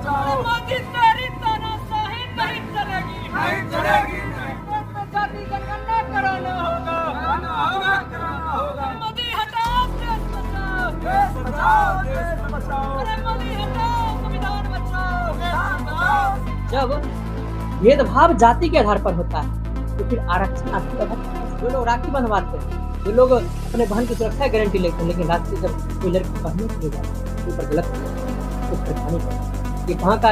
बचाओ। मोदी तेरी तानाशाही नहीं चलेगी, नहीं चलेगी, नहीं जाति जनगणना कराना होगा, कराना होगा, कराना होगा। मोदी हटाओ देश बचाओ, देश बचाओ, देश बचाओ, अरे मोदी हटाओ संविधान बचाओ, संविधान बचाओ। जब भेदभाव जाति के आधार पर होता है तो फिर आरक्षण आपके आधार पर। जो लोग राखी बंधवाते हैं, जो लोग अपने बहन की सुरक्षा की गारंटी लेते हैं, लेकिन रात से जब कोई लड़की पढ़ने के लिए जाती है तो ऊपर गलत कुछ परेशानी पड़ती है। ये कहाँ का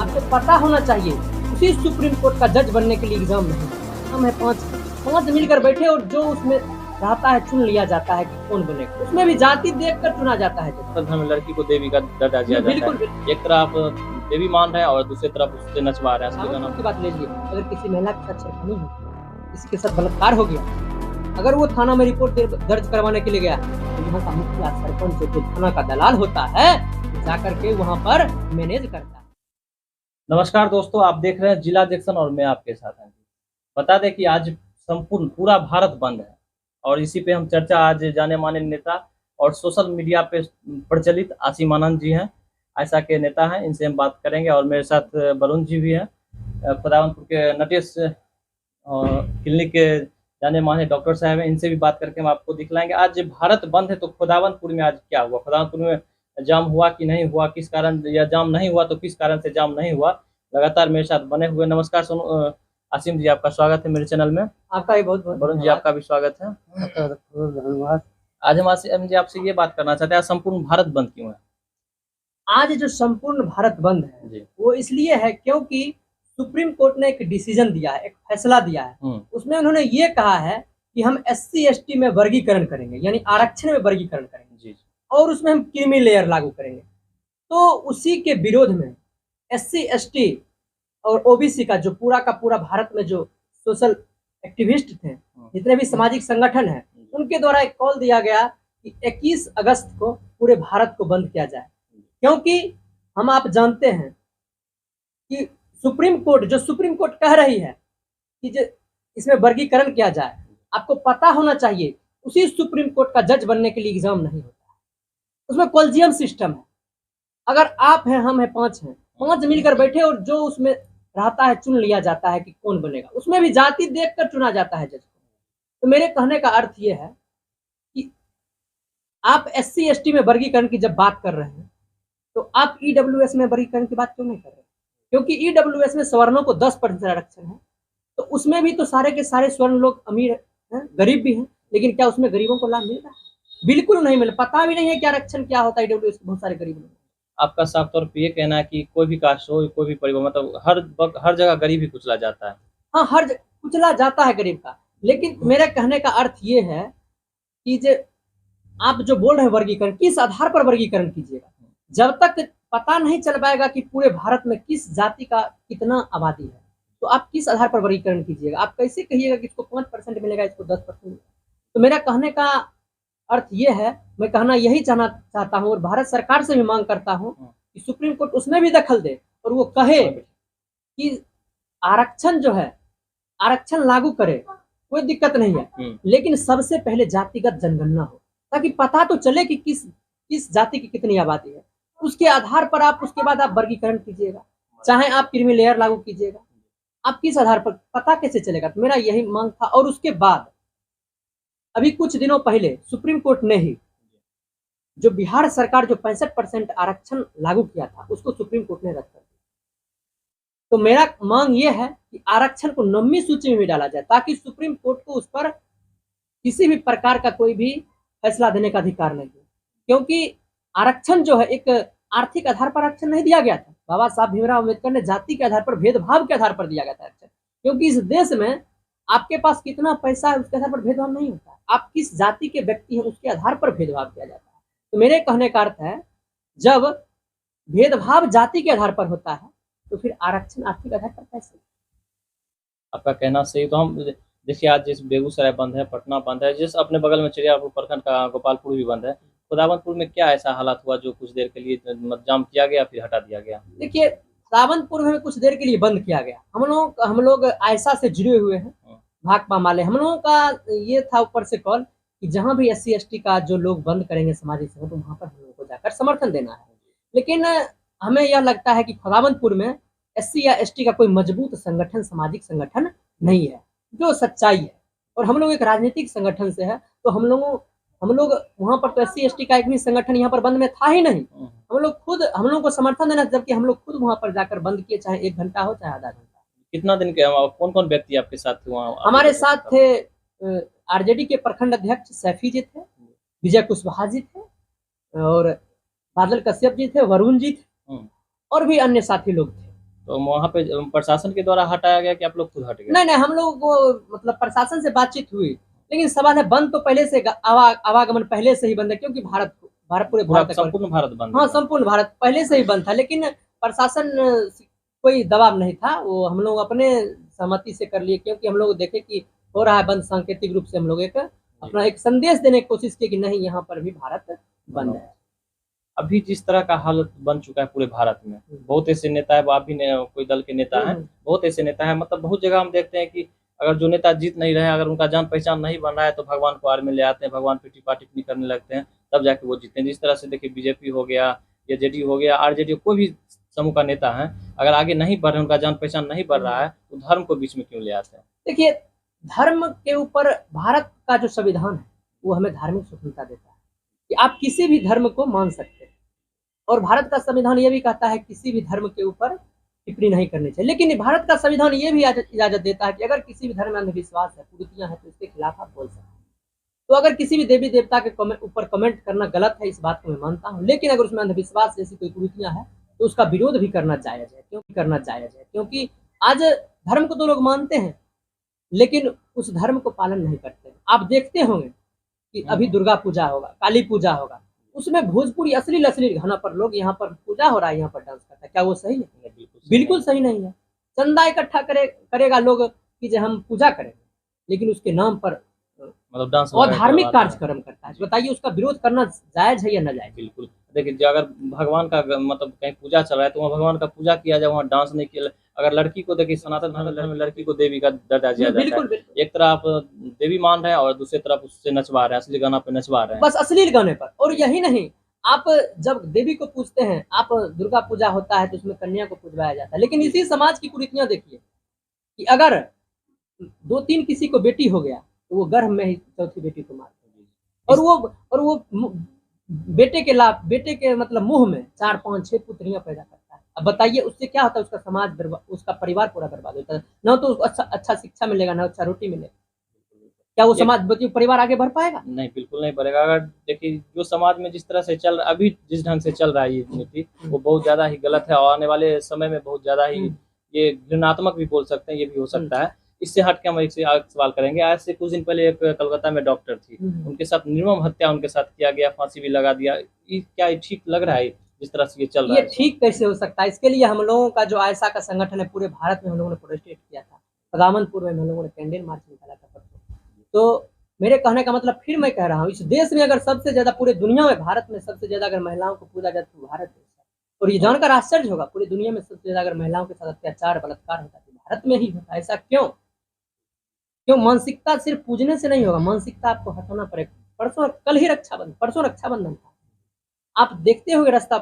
आपको पता होना चाहिए। उसी सुप्रीम कोर्ट का जज बनने के लिए एग्जाम नहीं, हम है पांच मिलकर बैठे और जो उसमें रहता है चुन लिया जाता है कि कौन बनेगा। उसमें भी जाति देखकर चुना जाता है। धर्म में लड़की को देवी का दर्जा दिया जाता बिल्कुल है। एक तरफ देवी मान रहे हैं और दूसरी तरफ उससे नचवा रहे हैं। सावन की बात ले लीजिए, अगर किसी महिला के साथ छेड़खानी हो, किसी के साथ बलात्कार हो गया, अगर वो थाना में रिपोर्ट दर्ज करवाने के लिए गया तो यहाँ का मुखिया सरपंच जो थाना का दलाल होता है जाकर के वहाँ पर मैनेज करता है। नमस्कार दोस्तों, आप देख रहे हैं जिला जंक्शन और मैं आपके साथ हैं। बता दें कि आज संपूर्ण पूरा भारत बंद है और इसी पे हम चर्चा आज जाने माने नेता और सोशल मीडिया पे प्रचलित आसिम आनंद जी हैं, ऐसा के नेता हैं, इनसे हम बात करेंगे। और मेरे साथ वरुण जी भी हैं, खुदावंतपुर के नटेश क्लिनिक के जाने माने डॉक्टर साहब हैं, इनसे भी बात करके हम आपको दिखलाएंगे। आज भारत बंद है तो खुदावंतपुर में आज क्या हुआ, खुदावंतपुर में जाम हुआ कि नहीं हुआ, किस कारण, या जाम नहीं हुआ तो किस कारण से जाम नहीं हुआ, लगातार मेरे साथ बने हुए। नमस्कार आसिम जी, आपका स्वागत है मेरे चैनल में। आपका भी बहुत बहुत वरुण जी, आपका भी स्वागत है। धन्यवाद। आज हम आसिम जी आपसे ये बात करना चाहते हैं, आज संपूर्ण भारत बंद क्यों है? आज जो संपूर्ण भारत बंद है जी। वो इसलिए है क्योंकि सुप्रीम कोर्ट ने एक डिसीजन दिया है, एक फैसला दिया है। उसमें उन्होंने ये कहा है कि हम SC ST में वर्गीकरण करेंगे, यानी आरक्षण में वर्गीकरण करेंगे जी। और उसमें हम क्रीमी लेयर लागू करेंगे। तो उसी के विरोध में SC ST और OBC का जो पूरा का पूरा भारत में जो सोशल एक्टिविस्ट थे, जितने भी सामाजिक संगठन हैं, उनके द्वारा एक कॉल दिया गया कि 21 अगस्त को पूरे भारत को बंद किया जाए। क्योंकि हम आप जानते हैं कि सुप्रीम कोर्ट कह रही है कि जो इसमें वर्गीकरण किया जाए, आपको पता होना चाहिए उसी सुप्रीम कोर्ट का जज बनने के लिए एग्जाम नहीं होता है, उसमें कॉलेजियम सिस्टम है। अगर आप हैं, हम हैं, पांच मिलकर बैठे और जो उसमें रहता है चुन लिया जाता है कि कौन बनेगा। उसमें भी जाति देखकर चुना जाता है जज को। तो मेरे कहने का अर्थ ये है कि आप SC ST में वर्गीकरण की जब बात कर रहे हैं तो आप EWS में वर्गीकरण की बात क्यों नहीं कर रहे? क्योंकि EWS में सवर्णों को 10% आरक्षण है, तो उसमें भी तो सारे के सारे स्वर्ण लोग अमीर हैं, गरीब भी हैं, लेकिन क्या उसमें गरीबों को लाभ मिल रहा है? बिल्कुल नहीं मिल, पता भी नहीं है कि आरक्षण क्या होता है। EWS के बहुत सारे गरीब लोग। आपका साफ तौर पे ये कहना है कि कोई भी कास्ट हो, कोई भी परिवार, मतलब हर जगह गरीब ही कुचला जाता है। हाँ, हर कुचला जाता है गरीब का। लेकिन मेरे कहने का अर्थ ये है कि जो आप जो बोल रहे हैं वर्गीकरण, किस आधार पर वर्गीकरण कीजिएगा? जब तक पता नहीं चल पाएगा कि पूरे भारत में किस जाति का कितना आबादी है, तो आप किस आधार पर वर्गीकरण कीजिएगा? आप कैसे कहिएगा कि इसको 5% मिलेगा, इसको 10% मिलेगा? तो मेरा कहने का अर्थ ये है, मैं कहना यही चाहता हूँ और भारत सरकार से भी मांग करता हूँ कि सुप्रीम कोर्ट उसमें भी दखल दे और वो कहे कि आरक्षण जो है, आरक्षण लागू करे, कोई दिक्कत नहीं है, लेकिन सबसे पहले जातिगत जनगणना हो, ताकि पता तो चले कि किस जाति की कितनी आबादी है। उसके आधार पर आप उसके बाद आप वर्गीकरण कीजिएगा, चाहे आप क्रीमी लेयर लागू कीजिएगा। आप किस आधार पर, पता कैसे चलेगा? तो मेरा यही मांग था। और उसके बाद अभी कुछ दिनों पहले सुप्रीम कोर्ट ने ही जो बिहार सरकार जो 65% आरक्षण लागू किया था, उसको सुप्रीम कोर्ट ने रद्द कर दिया। तो मेरा मांग ये है कि आरक्षण को 9वीं सूची में भी डाला जाए, ताकि सुप्रीम कोर्ट को उस पर किसी भी प्रकार का कोई भी फैसला देने का अधिकार नहीं है। क्योंकि आरक्षण जो है एक आर्थिक आधार पर आरक्षण नहीं दिया गया था। बाबा साहब भीमराव अम्बेडकर ने जाति के आधार पर, भेदभाव के आधार पर दिया गया था आरक्षण। क्योंकि इस देश में आपके पास कितना पैसा है उसके आधार पर भेदभाव नहीं होता, आप किस जाति के व्यक्ति हैं उसके आधार पर भेदभाव किया जाता है। तो मेरे कहने का अर्थ है, जब भेदभाव जाति के आधार पर होता है तो फिर आरक्षण आर्थिक आधार पर कैसे? आपका कहना सही। तो हम देखिए, आज जिस बेगूसराय बंद है, पटना बंद है, जिस अपने बगल में चिड़ियापुर प्रखंड का गोपालपुर भी बंद है, खुदावंतपुर में क्या ऐसा हालात हुआ जो कुछ देर के लिए जाम किया गया फिर हटा दिया गया? देखिए, खुदावंतपुर में कुछ देर के लिए बंद किया गया। हम लोग आयसा से जुड़े हुए हैं, भाकपा माले। हम लोगों का ये था ऊपर से कॉल कि जहाँ भी SC ST का जो लोग बंद करेंगे सामाजिक संगठन, वहाँ पर हम लोगों को जाकर समर्थन देना है। लेकिन हमें यह लगता है कि खुदावंतपुर में SC या ST का कोई मजबूत संगठन, सामाजिक संगठन नहीं है, जो सच्चाई है। और हम लोग एक राजनीतिक संगठन से है, तो हम लोग वहाँ पर तो SC ST का एक भी संगठन यहाँ पर बंद में था ही नहीं। हम लोग को समर्थन देना, जबकि हम लोग खुद वहाँ पर जाकर बंद किए, चाहे 1 घंटा हो चाहे आधा घंटा। कितना दिन के कौन कौन व्यक्ति आपके साथ थे वहाँ? हमारे साथ थे RJD के प्रखंड अध्यक्ष सैफी जी थे, विजय कुशवाहा जी थे, और बादल कश्यप जी थे, वरुण जी थे, और भी अन्य साथी लोग थे। तो वहाँ पे प्रशासन के द्वारा हटाया गया कि आप लोग खुद हट गए? नहीं, हम लोग को मतलब प्रशासन से बातचीत हुई, लेकिन सवाल है बंद तो पहले से आवागमन पहले से ही बंद है, क्योंकि भारत पूरे भारत संपूर्ण भारत बंद। हाँ, संपूर्ण भारत पहले से ही बंद था, लेकिन प्रशासन कोई दबाव नहीं था, वो हम लोग अपने सहमति से कर लिए, क्योंकि हम लोग देखे कि हो रहा है बंद, सांकेतिक रूप से हम लोग अपना एक संदेश देने की कोशिश की कि नहीं, यहाँ पर भी भारत बंद है। अभी जिस तरह का हालत बन चुका है पूरे भारत में, बहुत ऐसे नेता है, आप भी कोई दल के नेता हैं, बहुत ऐसे नेता हैं, मतलब बहुत जगह हम देखते हैं कि अगर जो नेता जीत नहीं रहे, अगर उनका जान पहचान नहीं बन रहा है, तो भगवान को आड़ में ले आते हैं, भगवान पे टिप्पा टिप्पणी करने लगते हैं, तब जाके वो जीतते हैं। जिस तरह से देखिए BJP हो गया या JDU हो गया, RJD, कोई भी समूह का नेता है, अगर आगे नहीं बढ़ रहे, उनका जान पहचान नहीं बढ़ रहा है, तो धर्म को बीच में क्यों ले आते हैं? देखिए, धर्म के ऊपर भारत का जो संविधान है वो हमें धार्मिक स्वतंत्रता देता है कि आप किसी भी धर्म को मान सकते हैं, और भारत का संविधान ये भी कहता है किसी भी धर्म के ऊपर टिप्पणी नहीं करनी चाहिए। लेकिन भारत का संविधान ये भी इजाजत देता है कि अगर किसी भी धर्म में अंधविश्वास है, कुरीतियां हैं, तो इसके खिलाफ आप बोल सकते हैं। तो अगर किसी भी देवी देवता के ऊपर कमेंट करना गलत है, इस बात को मैं मानता हूँ, लेकिन अगर उसमें अंधविश्वास जैसी कोई कुरीतियां हैं तो उसका विरोध भी करना जायज है, क्योंकि आज धर्म को तो लोग मानते हैं, लेकिन उस धर्म को पालन नहीं करते। आप देखते होंगे कि अभी दुर्गा पूजा होगा, काली पूजा होगा, उसमें भोजपुरी अश्लील गाना पर लोग, यहाँ पर पूजा हो रहा है, यहाँ पर डांस करता है, क्या वो सही है? बिल्कुल सही नहीं है। चंदा इकट्ठा करेगा लोग कि जो हम पूजा करेंगे, लेकिन उसके नाम पर मतलब डांस और धार्मिक कार्यक्रम करता है, बताइए उसका विरोध करना जायज है या नाजायज? बिल्कुल। देखिए, अगर भगवान का मतलब कहीं पूजा चल रहा है, तो वहाँ भगवान का पूजा किया जाए, वहाँ डांस नहीं किया। अगर लड़की को, देखिए सनातन धर्म में लड़की को देवी का दर्जा दिया जाता है। एक तरफ आप देवी मान रहे हैं और दूसरी तरफ उससे नचवा रहे हैं, असली गाना पे नचवा रहे हैं, बस अश्लील गाने पर। और यही नहीं, आप जब देवी को पूजते हैं, आप दुर्गा पूजा होता है तो उसमें कन्या को पूजवाया जाता है, लेकिन इसी समाज की कुरीतियां देखिए कि अगर 2-3 किसी को बेटी हो गया तो वो गर्भ में ही चौथी बेटी को मारते हैं, और वो बेटे के मतलब मुंह में 4-5-6 पुत्रियां पैदा करता है। अब बताइए उससे क्या होता है? उसका समाज बर्बाद, उसका परिवार पूरा बर्बाद होता है। न तो उसको अच्छा शिक्षा मिलेगा, न अच्छा रोटी मिलेगा। क्या वो समाज, परिवार आगे बढ़ पाएगा? नहीं, बिल्कुल नहीं बढ़ेगा। अगर देखिए, जो समाज में जिस तरह से अभी जिस ढंग से चल रहा है ये नीति, वो बहुत ज्यादा ही गलत है, और आने वाले समय में बहुत ज्यादा ही ये घृणात्मक भी बोल सकते हैं, ये भी हो सकता है। इससे हट के हम एक सवाल करेंगे। आज से कुछ दिन पहले एक कलकत्ता में डॉक्टर थी, उनके साथ निर्मम हत्या उनके साथ किया गया, फांसी भी लगा दिया। क्या ये ठीक लग रहा है जिस तरह से ये चल रहा है? ये ठीक कैसे हो सकता है? इसके लिए हम लोगों का जो आयसा का संगठन है, पूरे भारत में हम लोगों ने प्रोटेस्ट किया था। खुदावंतपुर में हम लोगों ने कैंडल मार्च निकाला था परसों। तो मेरे कहने का मतलब, फिर मैं कह रहा हूँ, इस देश में अगर सबसे ज्यादा, पूरे दुनिया में भारत में सबसे ज्यादा अगर महिलाओं को पूजा जाए तो भारत देश है। और ये जानकर आश्चर्य होगा, पूरी दुनिया में सबसे ज्यादा अगर महिलाओं के साथ अत्याचार, बलात्कार होता है तो भारत में ही होता है। ऐसा क्यों? मानसिकता सिर्फ पूजने से नहीं होगा, मानसिकता आपको हटाना पड़ेगा। परसों रक्षाबंधन था, आप देखते हुए रास्ता,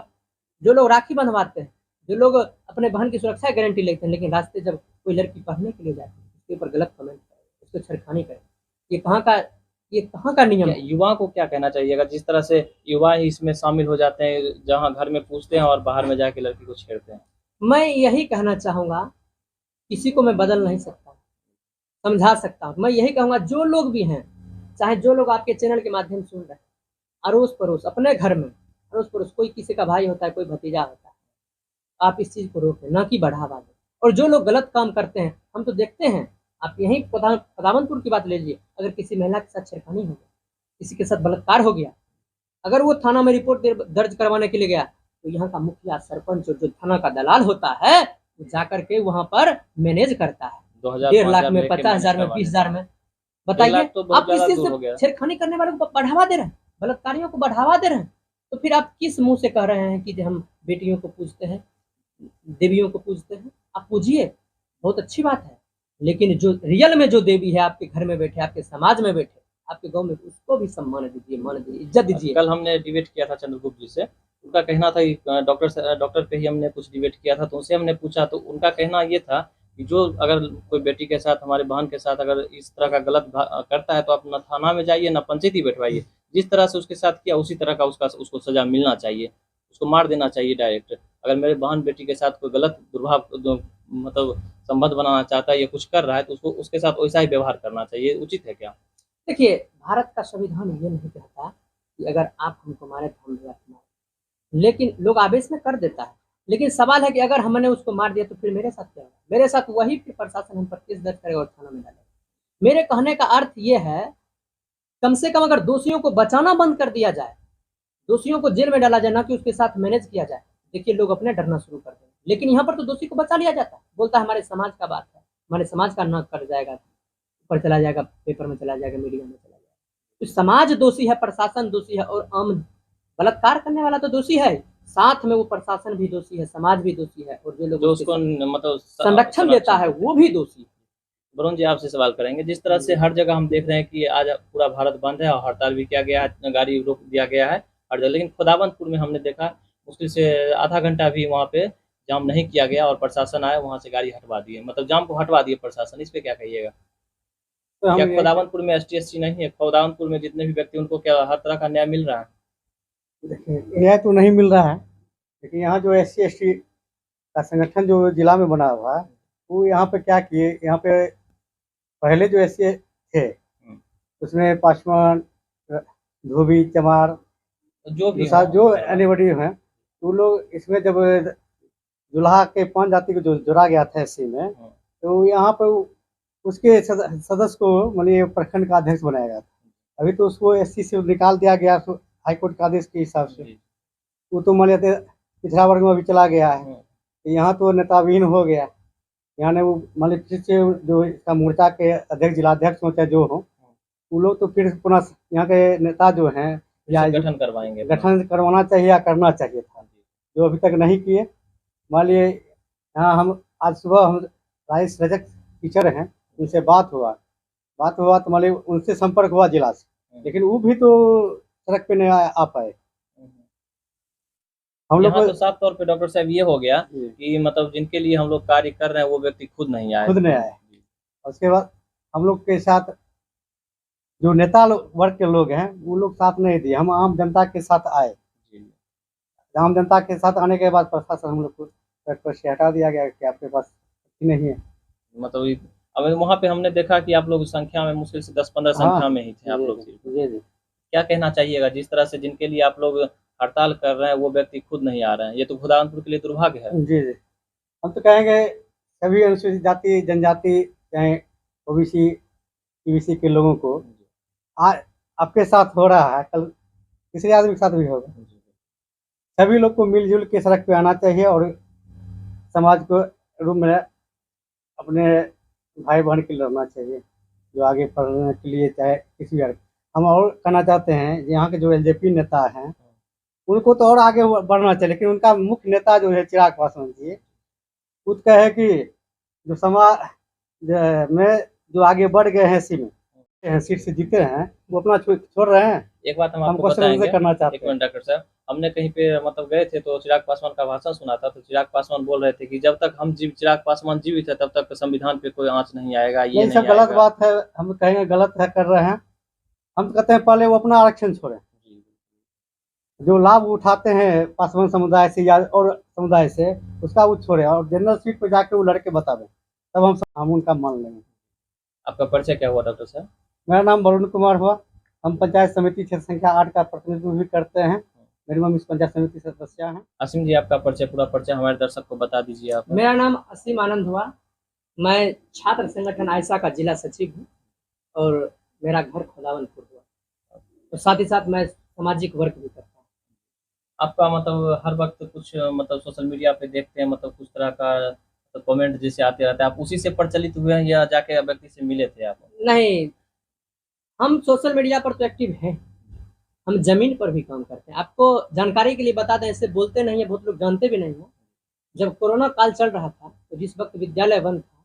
जो लोग राखी बंधवाते हैं, जो लोग अपने बहन की सुरक्षा गारंटी लेते हैं, लेकिन रास्ते जब कोई लड़की पढ़ने के लिए जाती है, उसके ऊपर गलत कमेंट करे, उसको छेड़खानी करे, ये कहाँ का नियम है? युवा को क्या कहना चाहिए? अगर जिस तरह से युवा ही इसमें शामिल हो जाते हैं, जहाँ घर में पूछते हैं और बाहर में जाके लड़की को छेड़ते हैं। मैं यही कहना चाहूंगा, किसी को मैं बदल नहीं सकता, समझा सकता हूँ। मैं यही कहूंगा, जो लोग भी हैं, चाहे जो लोग आपके चैनल के माध्यम से सुन रहे हैं, अड़ोस पड़ोस, अपने घर में अड़ोस पड़ोस, कोई किसी का भाई होता है, कोई भतीजा होता है, आप इस चीज को रोकें, ना कि बढ़ावा दें। और जो लोग गलत काम करते हैं, हम तो देखते हैं, आप यहीं खुदावंतपुर की बात ले लीजिए, अगर किसी महिला के साथ छेड़खानी हो गया, किसी के साथ बलात्कार हो गया, अगर वो थाना में रिपोर्ट दर्ज करवाने के लिए गया, तो यहाँ का मुखिया, सरपंच और जो थाना का दलाल होता है, वो जाकर के वहाँ पर मैनेज करता है 1.5 लाख में, 50,000 में, 20,000 में। बताइए, तो आप किसी से छेड़खानी करने वालों को बढ़ावा दे रहे हैं, बलात्कारियों को बढ़ावा दे रहे हैं, तो फिर आप किस मुंह से कह रहे हैं कि हम बेटियों को पूजते हैं, देवियों को पूजते हैं? आप पूजिए, बहुत अच्छी बात है, लेकिन जो रियल में जो देवी है, आपके घर में बैठे, आपके समाज में बैठे, आपके गांव में, उसको भी सम्मान दीजिए, मान दीजिए, इज्जत दीजिए। कल हमने डिबेट किया था चंद्रगुप्त जी से, उनका कहना था कि डॉक्टर पे ही हमने कुछ डिबेट किया था, तो उनसे हमने पूछा तो उनका कहना ये था कि जो अगर कोई बेटी के साथ, हमारे बहन के साथ अगर इस तरह का गलत करता है तो आप ना थाना में जाइए ना पंचायती बैठवाइए, जिस तरह से उसके साथ किया उसी तरह का उसको सजा मिलना चाहिए, उसको मार देना चाहिए डायरेक्ट। अगर मेरे बहन बेटी के साथ कोई गलत मतलब संबंध बनाना चाहता है या कुछ कर रहा है तो उसको उसके साथ वैसा ही व्यवहार करना चाहिए, उचित है क्या? देखिए, भारत का संविधान ये नहीं कहता कि अगर आप हमको मारे तो हम भी आपको मारें, लेकिन लोग आवेश में कर देता है। लेकिन सवाल है कि अगर हमने उसको मार दिया तो फिर मेरे साथ क्या होगा? मेरे साथ वही फिर प्रशासन हम पर केस दर्ज करेगा और थाना में डालेगा। मेरे कहने का अर्थ ये है, कम से कम अगर दोषियों को बचाना बंद कर दिया जाए, दोषियों को जेल में डाला जाए, ना कि उसके साथ मैनेज किया जाए, देखिए लोग अपने डरना शुरू कर देंगे। लेकिन यहाँ पर तो दोषी को बचा लिया जाता है, बोलता है हमारे समाज का बात है, हमारे समाज का नाक कट जाएगा, ऊपर चला जाएगा, पेपर में चला जाएगा, मीडिया में चला जाएगा। तो समाज दोषी है, प्रशासन दोषी है, और आम बलात्कार करने वाला तो दोषी है, साथ में वो प्रशासन भी दोषी है, समाज भी दोषी है, और जो लोग जो उसको मतलब संरक्षण देता है वो भी दोषी है। वरुण जी आपसे सवाल करेंगे, जिस तरह से हर जगह हम देख रहे हैं कि आज पूरा भारत बंद है और हड़ताल भी किया गया है, गाड़ी रोक दिया गया है हर जगह, लेकिन खुदावंतपुर में हमने देखा मुश्किल से आधा घंटा भी वहाँ पे जाम नहीं किया गया और प्रशासन आया, वहाँ से गाड़ी हटवा दिए, मतलब जाम को हटवा दिए प्रशासन। इस पे क्या कहिएगा? तो क्या खुदावंतपुर में ST नहीं है? खुदावंतपुर में जितने भी व्यक्ति उनको क्या हर तरह का न्याय मिल रहा है? देखिए, न्याय तो नहीं मिल रहा है, लेकिन यहाँ जो SC/ST का संगठन जो जिला में बना हुआ है, वो यहाँ पे क्या किए, यहाँ पे पहले जो SC थे उसमें पासवान, धोबी, चमार, जो भी जो एनीबडी हैं, वो लोग इसमें जब जुलाहा के 5 जाति को जो जोड़ा गया था SC में, तो यहाँ पे उसके सदस्य को मतलब प्रखंड का अध्यक्ष बनाया गया था। अभी तो उसको SC से निकाल दिया गया हाईकोर्ट के आदेश के हिसाब से, वो तो मान लेते पिछड़ा वर्ग में भी चला गया है, तो यहाँ तो नेताविहीन हो गया। यहाँ ने वो मान लीजिए फिर से जो इसका मोर्चा के अध्यक्ष, जिलाध्यक्ष हो चाहे जो हो, वो लोग तो फिर पुनः यहाँ के नेता जो हैं या गठन करवाएंगे, गठन करवाना चाहिए या करना चाहिए था, जो अभी तक नहीं किए। मान लिए यहाँ हम आज सुबह हम राइस रजक टीचर हैं, उनसे बात हुआ तो मान लीजिए उनसे संपर्क हुआ जिला से, लेकिन वो भी तो सड़क पे नहीं आ पाए। हम लोग तो साफ तौर पे डॉक्टर साहब ये हो गया कि मतलब जिनके लिए हम लोग कार्य कर रहे हैं वो व्यक्ति खुद नहीं आए। उसके बाद हम लोग के साथ जो नेता वर्ग के लोग हैं वो लोग साथ नहीं दिए, हम आम जनता के साथ आए। आम जनता के साथ आने के बाद प्रशासन हम लोग को सड़क पर से हटा दिया गया कि आपके पास नहीं है। मतलब अब वहाँ पे हमने देखा कि आप लोग संख्या में मुश्किल से 10-15 संख्या में ही थे आप लोग। क्या कहना चाहिएगा, जिस तरह से जिनके लिए आप लोग हड़ताल कर रहे हैं वो व्यक्ति खुद नहीं आ रहे हैं, ये तो खुदावंतपुर के लिए दुर्भाग्य है। जी, हम तो कहेंगे सभी अनुसूचित जाति, जनजाति, चाहे OBC, PBC के लोगों को आपके साथ हो रहा है, कल किसी आदमी के साथ भी होगा। सभी लोग को मिलजुल के सड़क पे आना चाहिए और समाज को रूप में अपने भाई बहन के लिए लड़ना चाहिए, जो आगे पढ़ने के लिए चाहे किसी भी। हम और कहना चाहते हैं यहाँ के जो LJP नेता हैं उनको तो और आगे बढ़ना चाहिए, लेकिन उनका मुख्य नेता जो है चिराग पासवान जी, खुद कहे कि जो समाज में जो आगे बढ़ गए हैं SC में सीट से जीते हैं वो अपना छोड़ रहे हैं। एक बात हम आपको बताएंगे, करना चाहते हैं। एक मिनट डॉक्टर साहब, हमने कहीं पे मतलब गए थे तो चिराग पासवान का भाषण सुना था, तो चिराग पासवान बोल रहे थे कि जब तक हम चिराग पासवान जीवित है तब तक संविधान पे कोई आंच नहीं आएगा। ये सब गलत बात है, हम कहेंगे गलत है कर रहे हैं। हम कहते हैं पहले वो अपना आरक्षण छोड़े, जो लाभ उठाते हैं पासवान समुदाय से या और समुदाय से उसका वो छोड़े और जनरल सीट पर जाके वो लड़के बतावे, तब हम उनका मान लेंगे। आपका परिचय क्या हुआ डॉक्टर साहब? मेरा नाम वरुण कुमार हुआ, हम पंचायत समिति क्षेत्र संख्या 8 का प्रतिनिधित्व भी करते हैं। मेरी मम्मी इस पंचायत समिति सदस्य हैं। असीम जी आपका परिचय, पूरा परिचय हमारे दर्शक को बता दीजिए आप। मेरा नाम असीम आनंद हुआ, मैं छात्र संगठन आयसा का जिला सचिव हूँ और मेरा घर खुदावंतपुर हुआ, तो साथ ही साथ मैं सामाजिक वर्क भी करता हूँ। आपका मतलब हर वक्त कुछ मतलब सोशल मीडिया पे देखते हैं, मतलब कुछ तरह का तो कमेंट जैसे आते रहते हैं, आप उसी से प्रचलित हुए हैं या जाके व्यक्ति से मिले थे आप? नहीं, हम सोशल मीडिया पर तो एक्टिव हैं, हम जमीन पर भी काम करते हैं। आपको जानकारी के लिए बता दें, इससे बोलते नहीं है, बहुत लोग जानते भी नहीं हैं। जब कोरोना काल चल रहा था तो जिस वक्त विद्यालय बंद था,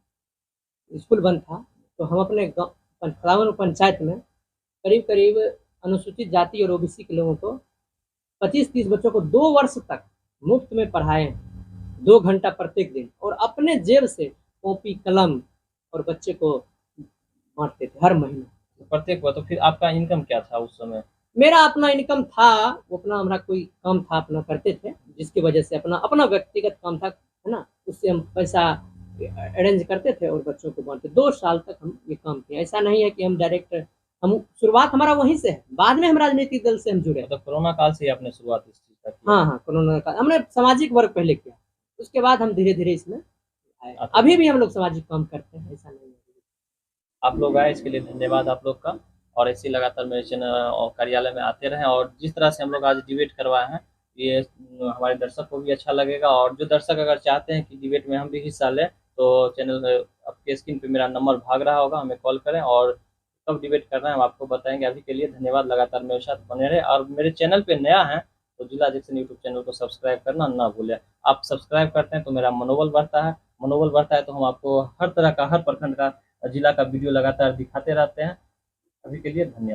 स्कूल बंद था, तो हम अपने गाँव पंचायत में करीब अनुसूचित जाति और OBC के लोगों को 25-30 बच्चों को 2 वर्ष तक मुफ्त में पढ़ाए हैं, 2 घंटा प्रत्येक दिन, और अपने जेब से कॉपी कलम और बच्चे को बांटते थे हर महीने। प्रत्येक हुआ तो फिर आपका इनकम क्या था उस समय? मेरा अपना इनकम था, वो अपना हमारा कोई काम था अपना करते थे, जिसकी वजह से अपना अपना व्यक्तिगत काम था, है ना, उससे हम पैसा अरेंज करते थे और बच्चों को बांटते। 2 साल तक हम ये काम किए। ऐसा नहीं है कि हम डायरेक्ट, हम शुरुआत हमारा वहीं से है, बाद में हम राजनीतिक दल से हम जुड़े। मतलब कोरोना काल से ही आपने शुरुआत इस चीज का की? हाँ हाँ, कोरोना का हमने सामाजिक वर्क पहले किया, उसके बाद हम धीरे धीरे इसमें आए। अच्छा। अभी भी हम लोग सामाजिक काम करते हैं, ऐसा नहीं है। आप लोग आए इसके लिए धन्यवाद आप लोग का, और ऐसे ही लगातार मेरे चैनल और कार्यालय में आते रहें। और जिस तरह से हम लोग आज डिबेट करवाए हैं, ये हमारे दर्शक को भी अच्छा लगेगा। और जो दर्शक अगर चाहते हैं कि डिबेट में हम भी हिस्सा लें, तो चैनल आपके स्क्रीन पे मेरा नंबर भाग रहा होगा, हमें कॉल करें और कब डिबेट करना है हम आपको बताएंगे। अभी के लिए धन्यवाद, लगातार मेरे साथ बने रहे। और मेरे चैनल पे नया है तो जिला जंक्शन यूट्यूब चैनल को सब्सक्राइब करना ना भूलें। आप सब्सक्राइब करते हैं तो मेरा मनोबल बढ़ता है, मनोबल बढ़ता है तो हम आपको हर तरह का, हर प्रखंड का, जिला का वीडियो लगातार दिखाते रहते हैं। अभी के लिए धन्यवाद।